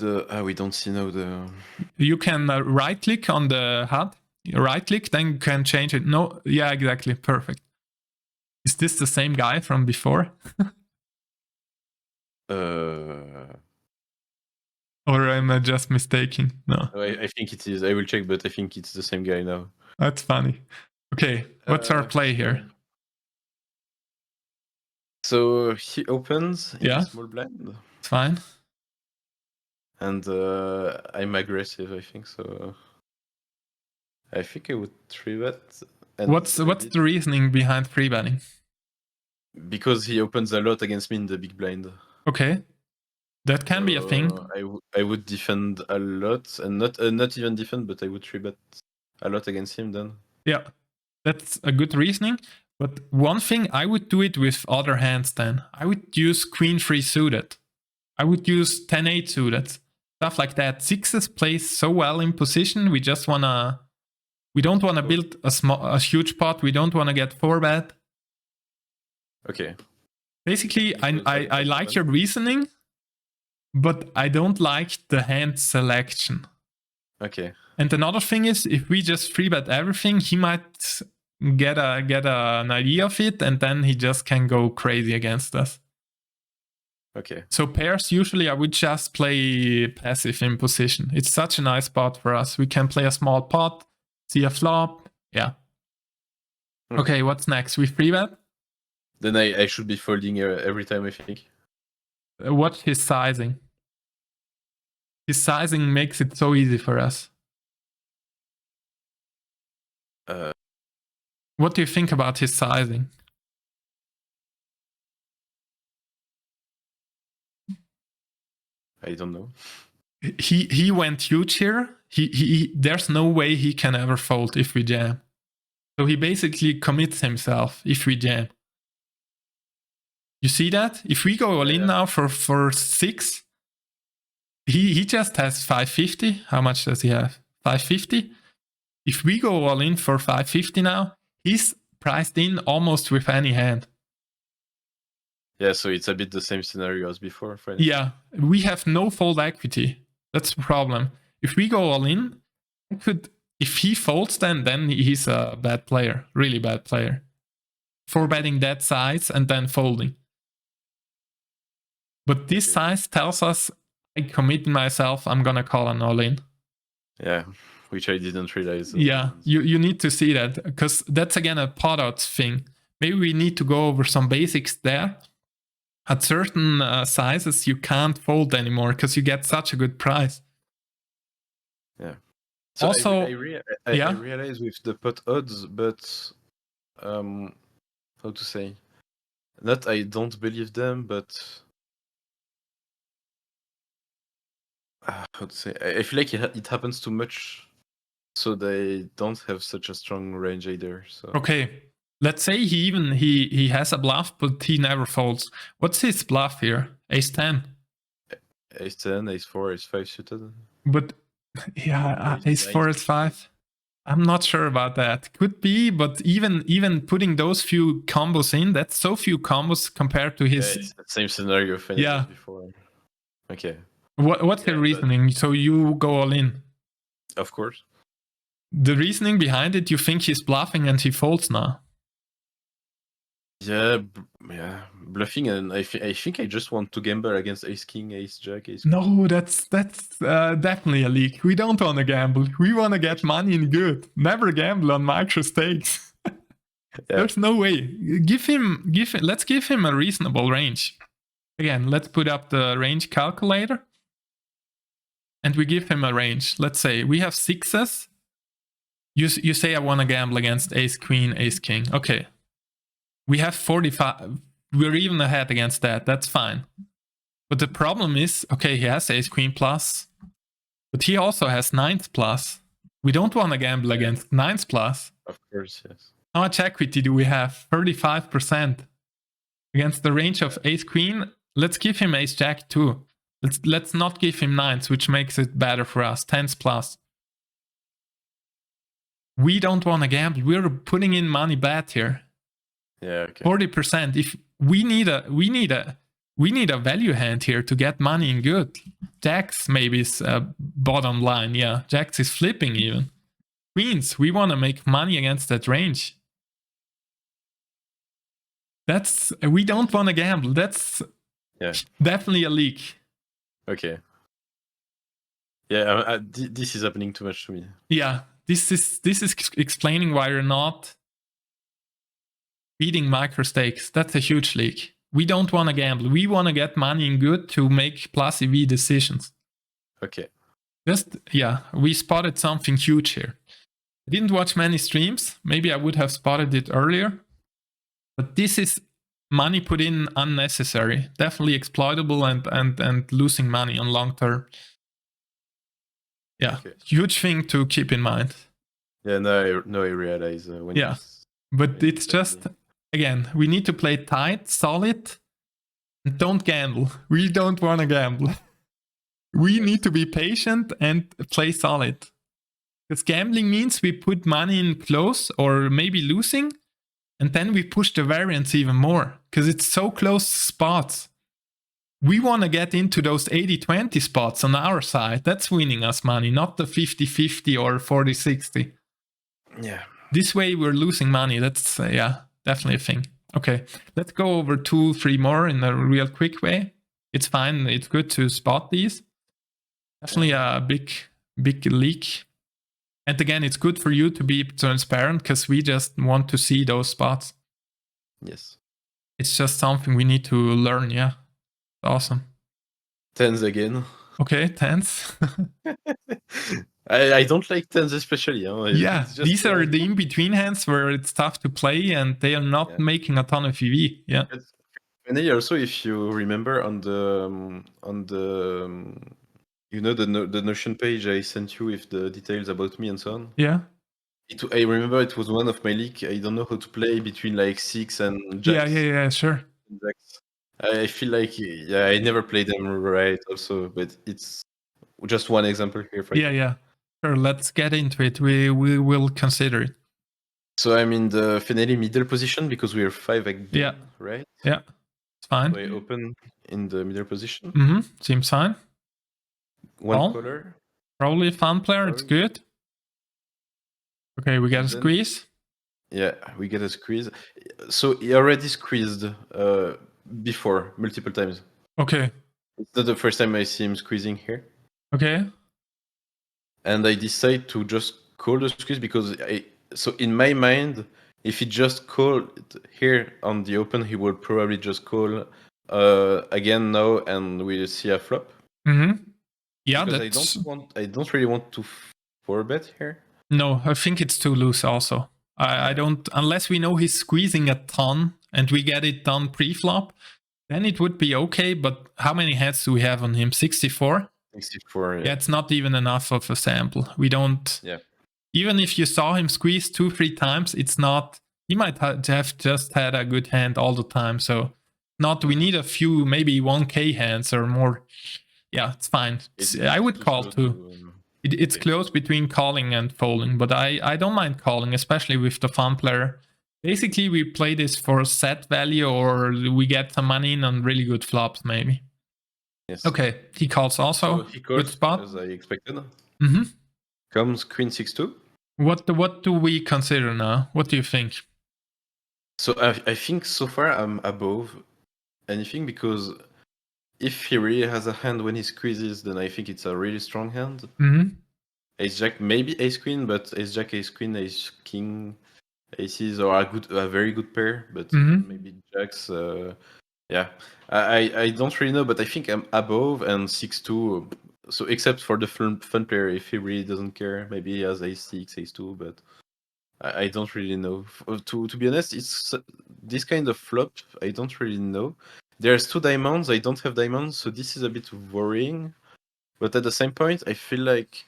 we don't see now the... You can right-click on the HUD. Right-click, then you can change it. No, yeah, exactly. Perfect. Is this the same guy from before? Or am I just mistaken? No. I think it is. I will check, but I think it's the same guy now. That's funny. Okay, what's our play here? So he opens in a small blind. It's fine. And I'm aggressive, I think, so I think I would 3-bet. What's the reasoning behind 3-betting? Because he opens a lot against me in the big blind. Okay. That can be a thing. I would defend a lot, and not even defend, but I would 3-bet a lot against him then. Yeah, that's a good reasoning. But one thing, I would do it with other hands then. I would use Queen 3 suited. I would use 10-8 suited. Stuff like that. Sixes plays so well in position. We just wanna... We don't want to build a huge pot. We don't want to get 4-bet. Okay. Basically, I like your reasoning, but I don't like the hand selection. Okay. And another thing is, if we just 3-bet everything, he might get an idea of it, and then he just can go crazy against us. Okay. So pairs, usually I would just play passive in position. It's such a nice spot for us. We can play a small pot, see a flop. Yeah. Okay, what's next? We 3-bet? Then I should be folding every time, I think. Watch his sizing. His sizing makes it so easy for us. What do you think about his sizing? I don't know. He went huge here. There's no way he can ever fold if we jam. So he basically commits himself if we jam. You see that? If we go all in now for 6, he just has 550. How much does he have? 550? If we go all in for 550 now, he's priced in almost with any hand. Yeah, so it's a bit the same scenario as before. Yeah, we have no fold equity. That's the problem. If we go all in, if he folds, then he's a bad player, really bad player. 4-betting that size and then folding. But this size tells us I commit myself, I'm gonna call an all-in. Yeah, which I didn't realize. Yeah, you need to see that, because that's again a pot odds thing. Maybe we need to go over some basics there. At certain sizes, you can't fold anymore because you get such a good price. Yeah. So also, I realize with the pot odds, but how to say? Not I don't believe them, but how to say? I feel like it happens too much, so they don't have such a strong range either. So okay, let's say he has a bluff, but he never folds. What's his bluff here? Ace 10. Ace 10, Ace 4, Ace 5 suited. But yeah, Ace 4, Ace 5. I'm not sure about that. Could be, but even putting those few combos in, that's so few combos compared to his. Yeah, it's the same scenario finished before. Okay. What's the reasoning? So you go all in? Of course. The reasoning behind it, you think he's bluffing and he folds now? Yeah, bluffing, and I think I just want to gamble against Ace King, Ace Jack, Ace. No, that's definitely a leak. We don't want to gamble. We want to get money in good. Never gamble on micro stakes. There's no way. Let's give him a reasonable range. Again, let's put up the range calculator. And we give him a range. Let's say we have sixes. You say I want to gamble against Ace Queen, Ace King. Okay. We have 45. We're even ahead against that. That's fine. But the problem is, okay, he has Ace Queen plus. But he also has 9th plus. We don't want to gamble against 9th plus. Of course, yes. How much equity do we have? 35%. Against the range of Ace Queen, let's give him Ace Jack too. Let's not give him 9s, which makes it better for us. 10s plus. We don't want to gamble. We're putting in money bad here. Yeah, okay. 40%. If we need a value hand here to get money in good. Jacks maybe is bottom line. Yeah, Jacks is flipping even. Queens, we want to make money against that range. We don't want to gamble. That's definitely a leak. Okay. Yeah, this is happening too much to me. Yeah, this is explaining why you're not beating micro stakes. That's a huge leak. We don't want to gamble. We want to get money in good to make plus EV decisions. Okay. We spotted something huge here. I didn't watch many streams. Maybe I would have spotted it earlier. But this is money put in unnecessary. Definitely exploitable and losing money on long term. Yeah, okay. Huge thing to keep in mind. Yeah, no, I realize when. Yeah, but it's just, again, we need to play tight, solid, and don't gamble. We don't want to gamble. We need to be patient and play solid. Because gambling means we put money in close or maybe losing, and then we push the variance even more because it's so close spots. We want to get into those 80-20 spots on our side. That's winning us money, not the 50-50 or 40-60. Yeah. This way we're losing money. That's, definitely a thing. Okay, let's go over 2-3 more in a real quick way. It's fine. It's good to spot these. Definitely a big leak. And again, it's good for you to be transparent because we just want to see those spots. Yes. It's just something we need to learn, yeah. Awesome. 10s again. Okay, 10s. I don't like 10s especially. Yeah, these are the in-between hands where it's tough to play and they are not making a ton of EV. Yeah. And then also, if you remember on the the Notion page I sent you with the details about me and so on. Yeah. I remember it was one of my league. I don't know how to play between like 6 and jacks. Yeah, sure. Jacks. I feel like I never played them right also, but it's just one example here for you. Yeah. Sure, let's get into it. We will consider it. So I'm in the finale middle position because we are 5 again, right? Yeah, it's fine. So I open in the middle position. Mm-hmm. Seems fine. One color. Probably a fun player. It's good. Okay, we get a squeeze. Yeah, we get a squeeze. So he already squeezed before multiple times. Okay. It's not the first time I see him squeezing here. Okay. And I decide to just call the squeeze because so in my mind, if he just called here on the open, he will probably just call again now, and we'll see a flop. Mm-hmm. Yeah, because I don't really want to 4-bet here. No, I think it's too loose. Also, I don't, unless we know he's squeezing a ton and we get it done pre-flop, then it would be okay. But how many heads do we have on him? 64. 64. Yeah, it's not even enough of a sample. We don't. Yeah. Even if you saw him squeeze 2-3 times, it's not He might have just had a good hand all the time. So we need a few, maybe 1k hands or more. Yeah, it's fine. I would call too. It's close between calling and folding, but I don't mind calling, especially with the fun player. Basically, we play this for set value, or we get some money in on really good flops, maybe. Yes. Okay, he calls also. So he calls, good spot. as I expected. Mm-hmm. Comes Queen 6-2. What do we consider now? What do you think? So I think so far I'm above anything, because if he really has a hand when he squeezes, then I think it's a really strong hand. Mm-hmm. Ace Jack, maybe Ace Queen, but Ace Jack, Ace Queen, Ace King, Aces are a very good pair, but maybe Jacks. Yeah, I don't really know, but I think I'm above, and 6-2. So except for the fun player, if he really doesn't care, maybe he has Ace6, Ace2, but I don't really know. To be honest, it's this kind of flop. I don't really know. There's 2 diamonds. I don't have diamonds, so this is a bit worrying. But at the same point, I feel like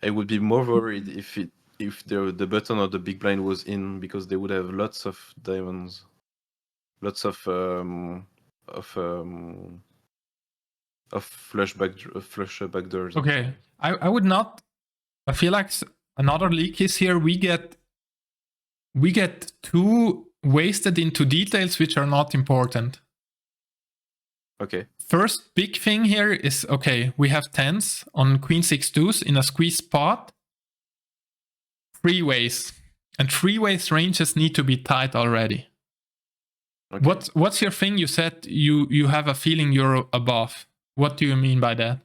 I would be more worried if the button or the big blind was in, because they would have lots of diamonds, lots of flush backdoors. Okay, I would not. I feel like another leak is here. We get too wasted into details which are not important. Okay. First big thing here is, okay, we have tens on Queen 6-2s in a squeeze spot. 3 ways. And 3 ways ranges need to be tight already. Okay. What's your thing? You said you have a feeling you're above. What do you mean by that?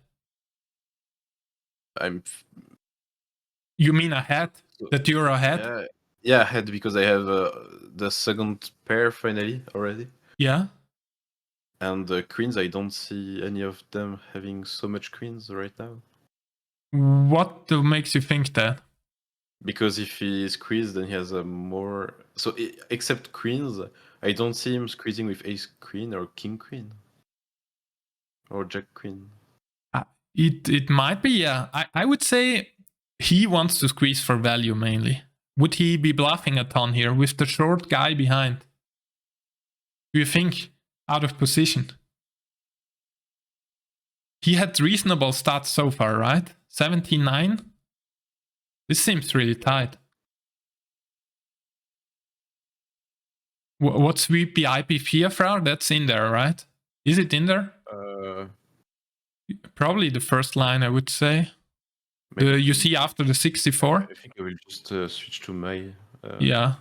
You mean ahead? That you're ahead? Yeah, ahead, because I have the second pair finally already. Yeah. And the queens, I don't see any of them having so much queens right now. What makes you think that? Because if he squeezes, then he has a more... So, except queens, I don't see him squeezing with ace queen or king queen. Or jack queen. It might be, yeah. I would say he wants to squeeze for value mainly. Would he be bluffing a ton here with the short guy behind? Do you think out of position? He had reasonable stats so far, right? 79? This seems really tight. What's VP IPFR? That's in there, right? Is it in there? Probably the first line, I would say. You see after the 64? I think I will just switch to my... yeah.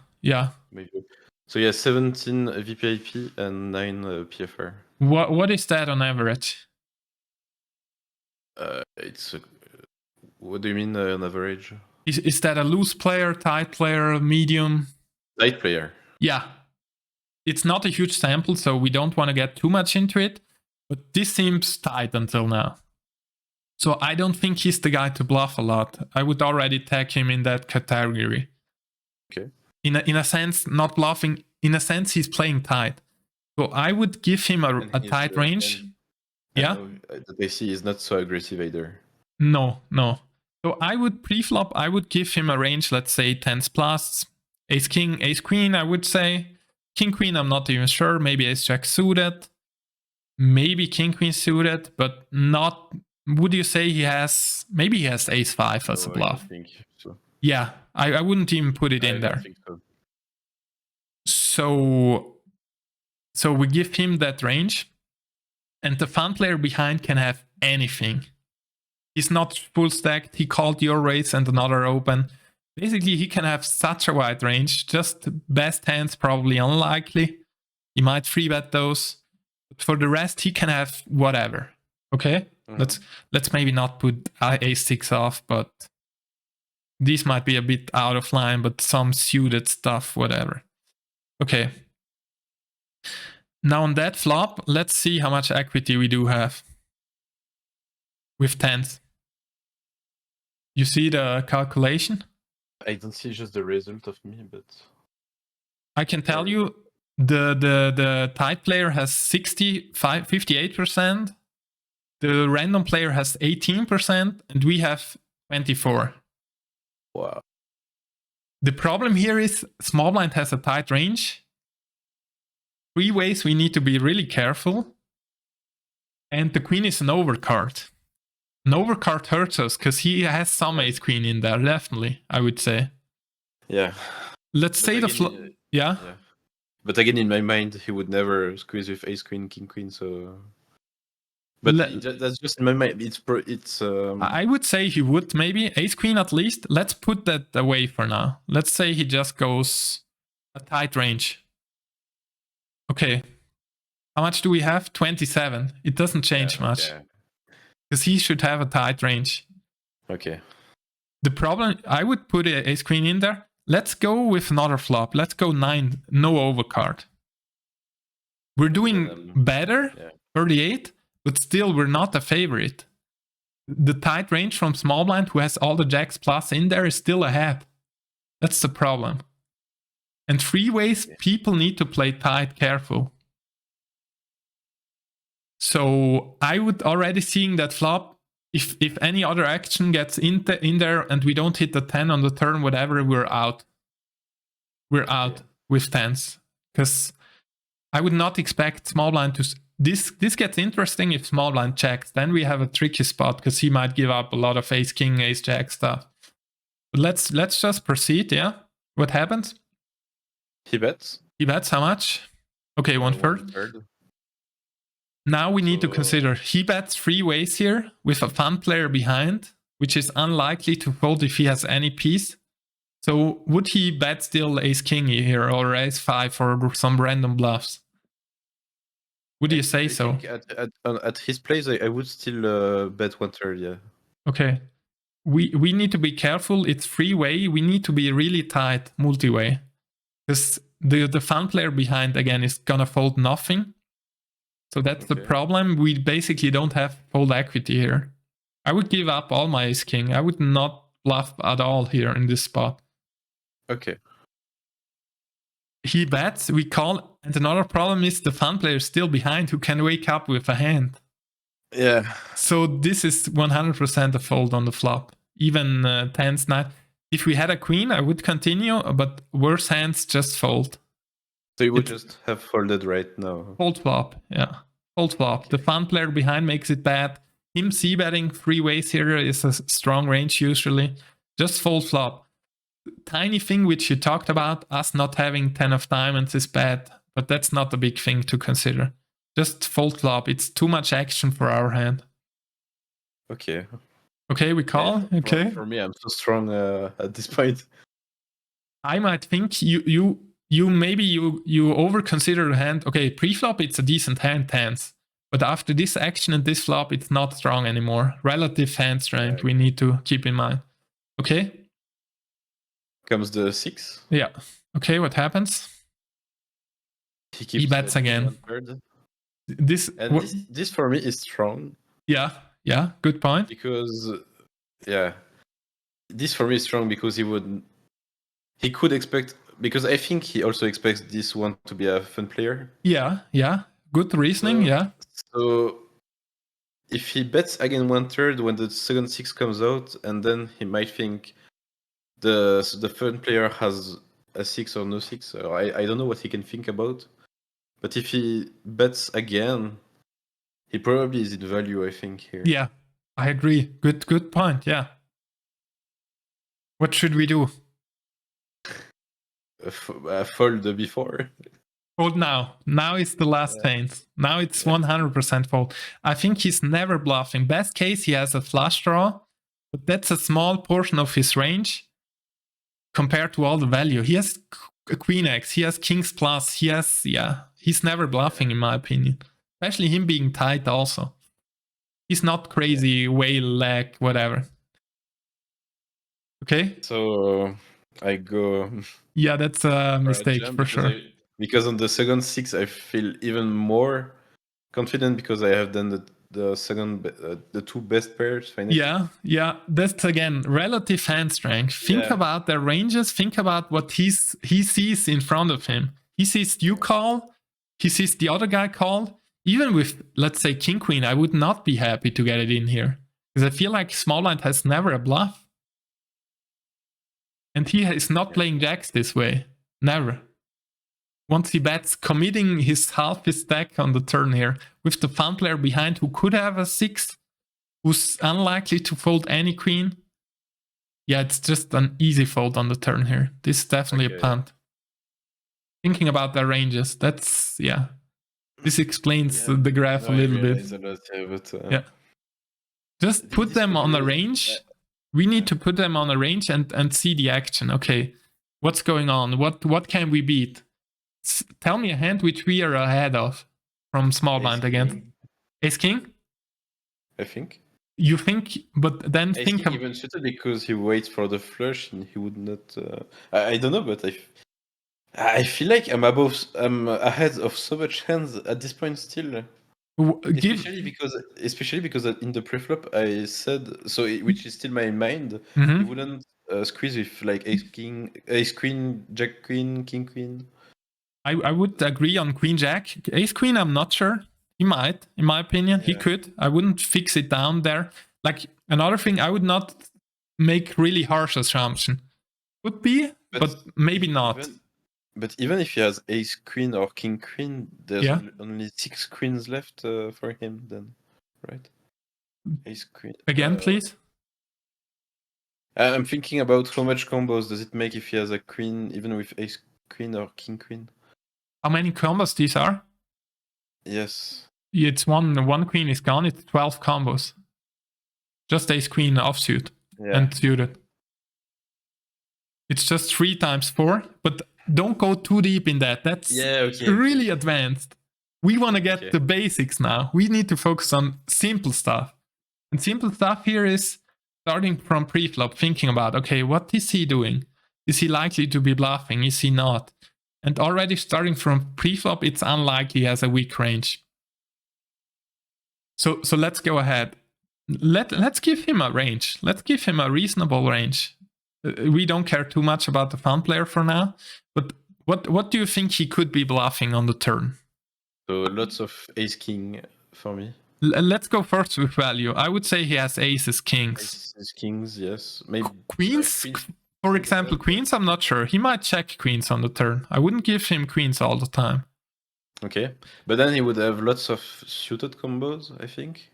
Maybe. So yeah, 17 VPIP and 9 PFR. What is that on average? It's... what do you mean on average? Is that a loose player, tight player, medium? Tight player. Yeah. It's not a huge sample, so we don't want to get too much into it. But this seems tight until now. So I don't think he's the guy to bluff a lot. I would already tag him in that category. Okay. In a sense, not bluffing. In a sense, he's playing tight. So I would give him a tight range. Yeah. That I see is not so aggressive either. No. So I would pre-flop, I would give him a range, let's say 10s plus. Ace king, ace queen, I would say. King queen, I'm not even sure. Maybe ace jack suited. Maybe king queen suited, but not... Would you say he has... Maybe he has ace 5 as a bluff. I think so. Yeah, I wouldn't even put it in there. I think so. So we give him that range. And the fun player behind can have anything. He's not full stacked. He called your raise and another open. Basically, he can have such a wide range. Just best hands, probably unlikely. He might 3-bet those. But for the rest, he can have whatever. Okay? Let's maybe not put ace6 off, but these might be a bit out of line, but some suited stuff, whatever. Okay. Now on that flop, let's see how much equity we do have. With 10s. You see the calculation? I don't see just the result of me, but... I can tell you the tight player has 58%. The random player has 18%, and we have 24%. Wow. The problem here is small blind has a tight range. 3 ways we need to be really careful. And the queen is an overcard. An overcard hurts us because he has some ace queen in there, definitely, I would say. Yeah. Let's say yeah. But again, in my mind, he would never squeeze with ace queen, king queen, so... But that's just in my mind. It's. I would say he would maybe ace queen at least. Let's put that away for now. Let's say he just goes a tight range. Okay. How much do we have? 27. It doesn't change much. Because he should have a tight range. Okay. The problem, I would put ace queen in there. Let's go with another flop. Let's go 9, no overcard. We're doing better, 38. But still, we're not a favorite. The tight range from small blind, who has all the jacks plus in there, is still ahead. That's the problem. And 3 ways, people need to play tight, careful. So I would already seeing that flop. If any other action gets in there and we don't hit the 10 on the turn, whatever, we're out. We're out with 10s. Because I would not expect small blind to... This gets interesting if small blind checks. Then we have a tricky spot because he might give up a lot of ace king, ace jack stuff. But let's just proceed, yeah? What happens? He bets. He bets how much? Okay, 1/3. Now we need to consider he bets 3 ways here with a fun player behind, which is unlikely to fold if he has any piece. So would he bet still ace king here or ace 5 for some random bluffs? Would you say so? At his place, I would still bet 1/3, yeah. Okay. We need to be careful. It's 3 way. We need to be really tight multi-way. Because the fun player behind, again, is gonna fold nothing. So that's the problem. We basically don't have fold equity here. I would give up all my ace king. I would not bluff at all here in this spot. Okay. He bets, we call, and another problem is the fun player is still behind who can wake up with a hand. Yeah. So this is 100% a fold on the flop. Even 10s, 9. If we had a queen, I would continue, but worse hands just fold. So you would just have folded right now. Fold flop, yeah. Fold flop. The fun player behind makes it bad. Him c-betting 3 ways here is a strong range usually. Just fold flop. Tiny thing which you talked about, us not having 10 of diamonds is bad, but that's not a big thing to consider. Just fold flop. It's too much action for our hand. Okay. Okay, we call. Yeah, okay. For me, I'm so strong at this point. I might think you over consider the hand. Okay, pre-flop it's a decent hand, 10s. But after this action and this flop, it's not strong anymore. Relative hand strength we need to keep in mind. Okay. Comes the 6. Yeah. Okay, what happens? He bets again. This for me is strong. Yeah, good point. Because this for me is strong because he could expect, because I think he also expects this one to be a fun player. Yeah, good reasoning. So if he bets again 1/3 when the second 6 comes out, and then he might think the fun player has a 6 or no 6. So I don't know what he can think about. But if he bets again, he probably is in value, I think, here. Yeah, I agree. Good point, yeah. What should we do? Fold before. Fold now. Now is the last hand. Now it's 100% fold. I think he's never bluffing. Best case, he has a flush draw, but that's a small portion of his range compared to all the value. He has a queen X, he has kings plus, he's never bluffing in my opinion. Especially him being tight also. He's not crazy, whale leg, whatever. Okay? So I go... Yeah, that's a mistake for sure. Because on the second 6 I feel even more confident because I have done the second, the 2 best pairs finally. Yeah, that's again relative hand strength. Think about their ranges. Think about what he sees in front of him. He sees you call. He sees the other guy call. Even with, let's say, king queen, I would not be happy to get it in here because I feel like small blind has never a bluff. And he is not playing jacks this way. Never. Once he bets, committing half his stack on the turn here, with the fun player behind who could have a 6, who's unlikely to fold any queen. Yeah, it's just an easy fold on the turn here. This is definitely a punt. Thinking about their ranges, that's, yeah. This explains the graph a little bit. Yeah. Just put them on a range. We need to put them on a range and see the action. Okay, what's going on? What can we beat? Tell me a hand which we are ahead of from small blind again. Ace king? I think. You think, but then I think even suited because he waits for the flush and he would not. I don't know, but I feel like I'm ahead of so much hands at this point still. Especially because in the preflop I said which is still my mind. He wouldn't squeeze with like ace queen, jack queen, king queen. I would agree on queen jack. Ace queen, I'm not sure. He might, in my opinion. Yeah. He could. I wouldn't fix it down there. Like another thing, I would not make really harsh assumption. Could be, but maybe not. But even if he has ace queen or king queen, there's only 6 queens left for him then, right? Ace queen. Again, please. I'm thinking about how much combos does it make if he has a queen, even with ace queen or king queen. How many combos these are? Yes. It's one queen is gone. It's 12 combos. Just ace queen offsuit and suited. It's just 3 times 4, but don't go too deep in that. That's really advanced. We want to get the basics now. We need to focus on simple stuff. And simple stuff here is starting from pre-flop, thinking about, okay, what is he doing? Is he likely to be bluffing? Is he not? And already starting from pre-flop, it's unlikely he has a weak range. So let's go ahead. Let's give him a range. Let's give him a reasonable range. We don't care too much about the fun player for now, but what do you think he could be bluffing on the turn? So lots of ace king for me. Let's go first with value. I would say he has aces, kings. Aces, kings, yes. Maybe queens, for example, queens, I'm not sure. He might check queens on the turn. I wouldn't give him queens all the time. Okay, but then he would have lots of suited combos, I think.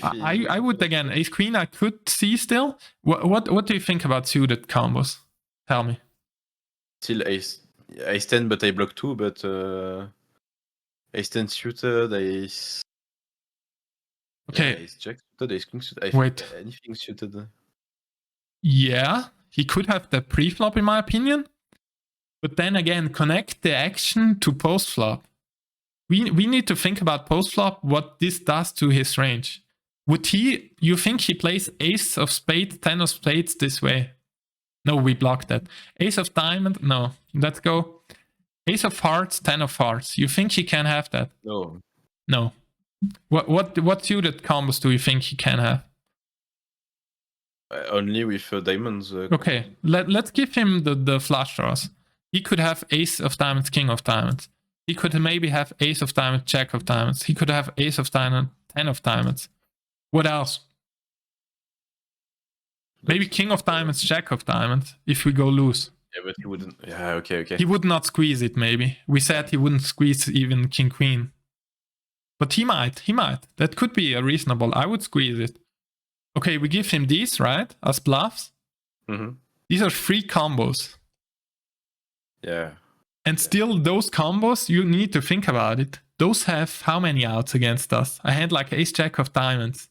I would, again, ace queen I could see still. What do you think about suited combos? Tell me. Still ace 10, but I block 2, but ace 10 suited, ace... Okay. Ace jack suited, ace king suited, wait. Anything suited. Yeah, he could have the pre-flop in my opinion. But then again, connect the action to post-flop. We need to think about post-flop, what this does to his range. You think he plays ace of spades, 10 of spades this way? No, we blocked that. Ace of diamond? No. Let's go. Ace of hearts, 10 of hearts. You think he can have that? No. No. What suited combos do you think he can have? Only with diamonds. Okay, let's give him the flush draws. He could have ace of diamonds, king of diamonds. He could maybe have ace of diamonds, jack of diamonds. He could have ace of diamonds, 10 of diamonds. What else? Maybe king of diamonds, jack of diamonds, if we go loose. Yeah, but he wouldn't. Yeah, okay. He would not squeeze it, maybe. We said he wouldn't squeeze even king, queen. But he might. That could be a reasonable. I would squeeze it. Okay, we give him these, right? As bluffs. These are 3 combos. Yeah. And still, those combos, you need to think about it. Those have how many outs against us? I had like ace jack of diamonds.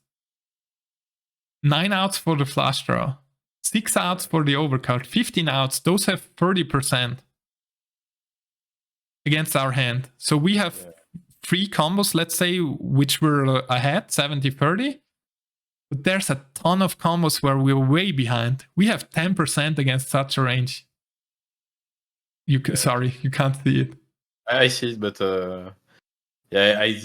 9 outs for the flush draw. 6 outs for the overcard. 15 outs. Those have 30% against our hand. So we have 3 combos, let's say, which were ahead, 70-30. But there's a ton of combos where we're way behind. We have 10% against such a range. Sorry, you can't see it. I see it, but I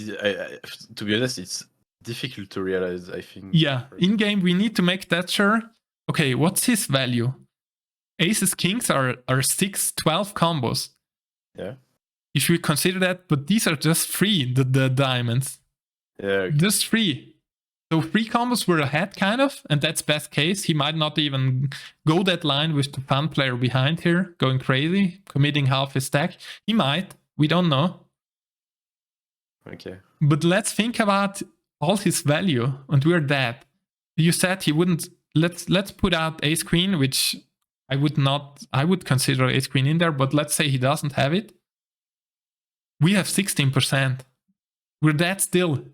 to be honest, it's difficult to realize, I think. Yeah, in-game, we need to make that sure. Okay, what's his value? Aces, kings are 6, 12 combos. Yeah. If we consider that, but these are just 3, the diamonds. Yeah. Okay. Just 3. So 3 combos were ahead, kind of, and that's best case. He might not even go that line with the fan player behind here, going crazy, committing half his stack. He might. We don't know. Okay. But let's think about all his value, and we're dead. You said he wouldn't. Let's put out ace queen, which I would consider ace queen in there, but let's say he doesn't have it. We have 16%. We're dead still.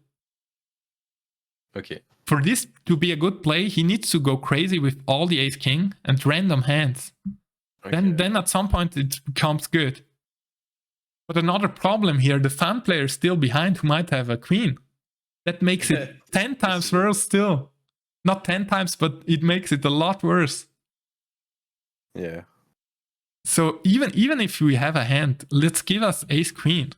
Okay. For this to be a good play, he needs to go crazy with all the ace king and random hands. Okay. Then at some point it becomes good. But another problem here, the fan player is still behind who might have a queen. That makes it 10 times worse still. Not 10 times, but it makes it a lot worse. Yeah. So even if we have a hand, let's give us ace queen.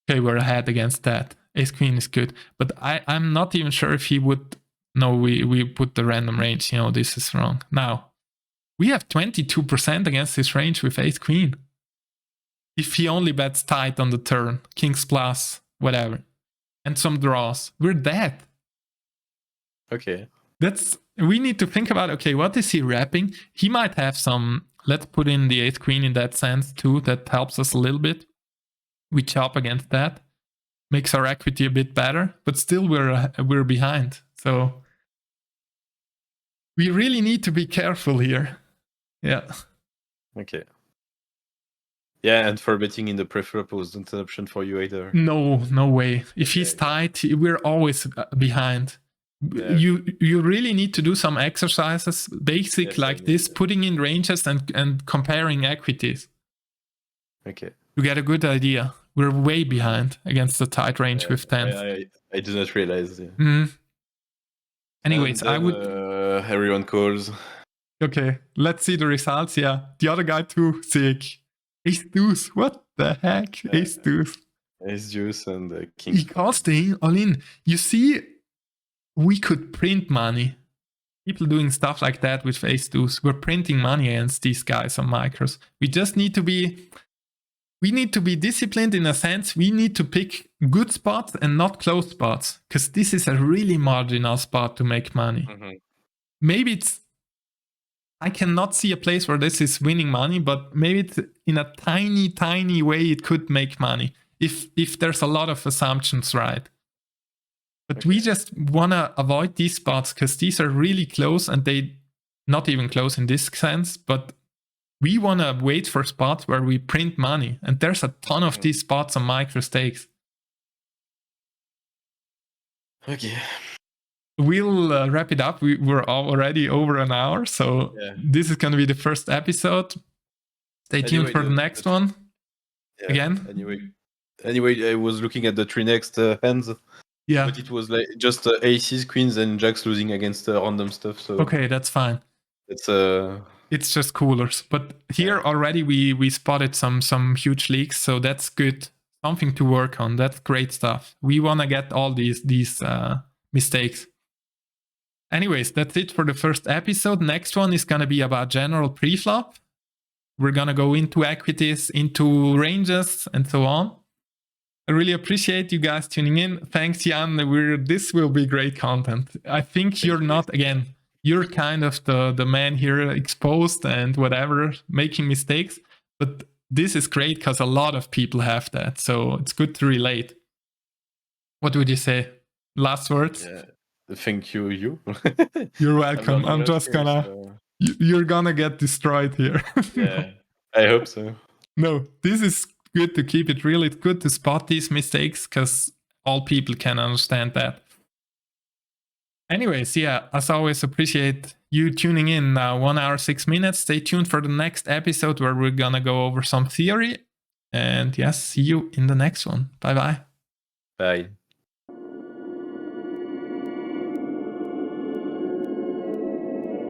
Okay, we're ahead against that. Ace queen is good. But I'm not even sure if he would... No, we put the random range. This is wrong. Now, we have 22% against this range with ace queen. If he only bets tight on the turn, kings plus, whatever, and some draws, we're dead. Okay. We need to think about, okay, what is he wrapping? He might have some... Let's put in the ace queen in that sense too. That helps us a little bit. We chop against that. Makes our equity a bit better, but still we're behind. So we really need to be careful here. Yeah. Okay. Yeah, and for betting in the pre-flop wasn't an option for you either. No way. If he's tight, we're always behind. Yeah. You really need to do some exercises, basic like this, putting in ranges and comparing equities. Okay. To get a good idea. We're way behind against the tight range with tens. I did not realize. Yeah. Mm-hmm. Anyways, then, I would... everyone calls. Okay, let's see the results. Yeah, the other guy too, sick. Ace deuce, what the heck? Ace deuce. Ace deuce and king. He calls the all in. You see, we could print money. People doing stuff like that with ace deuce. We're printing money against these guys on micros. We just need to be... We need to be disciplined in a sense. We need to pick good spots and not close spots. Because this is a really marginal spot to make money. Mm-hmm. Maybe it's... I cannot see a place where this is winning money, but maybe it's in a tiny, tiny way it could make money. If there's a lot of assumptions right. But we just want to avoid these spots because these are really close and they... Not even close in this sense, but... We want to wait for spots where we print money. And there's a ton of these spots on micro stakes. Okay. We'll wrap it up. We're already over an hour. So this is going to be the first episode. Stay tuned for the next one. Yeah, again. Anyway, I was looking at the 3 next hands. Yeah. But it was like just aces, queens, and jacks losing against random stuff. So okay, that's fine. It's just coolers. But here already we spotted some huge leaks, so that's good. Something to work on. That's great stuff. We want to get all these mistakes. Anyways, that's it for the first episode. Next one is going to be about general pre-flop. We're going to go into equities, into ranges, and so on. I really appreciate you guys tuning in. Thanks, Yann. This will be great content. I think you're not, again... You're kind of the man here exposed and whatever, making mistakes. But this is great because a lot of people have that. So it's good to relate. What would you say? Last words? Yeah. Thank you. You're welcome. I'm just gonna... You're gonna get destroyed here. Yeah, I hope so. No, this is good to keep it real. It's good to spot these mistakes because all people can understand that. Anyways, yeah, as always, appreciate you tuning in now. 1 hour, 6 minutes. Stay tuned for the next episode where we're gonna go over some theory. And yes, see you in the next one. Bye-bye. Bye.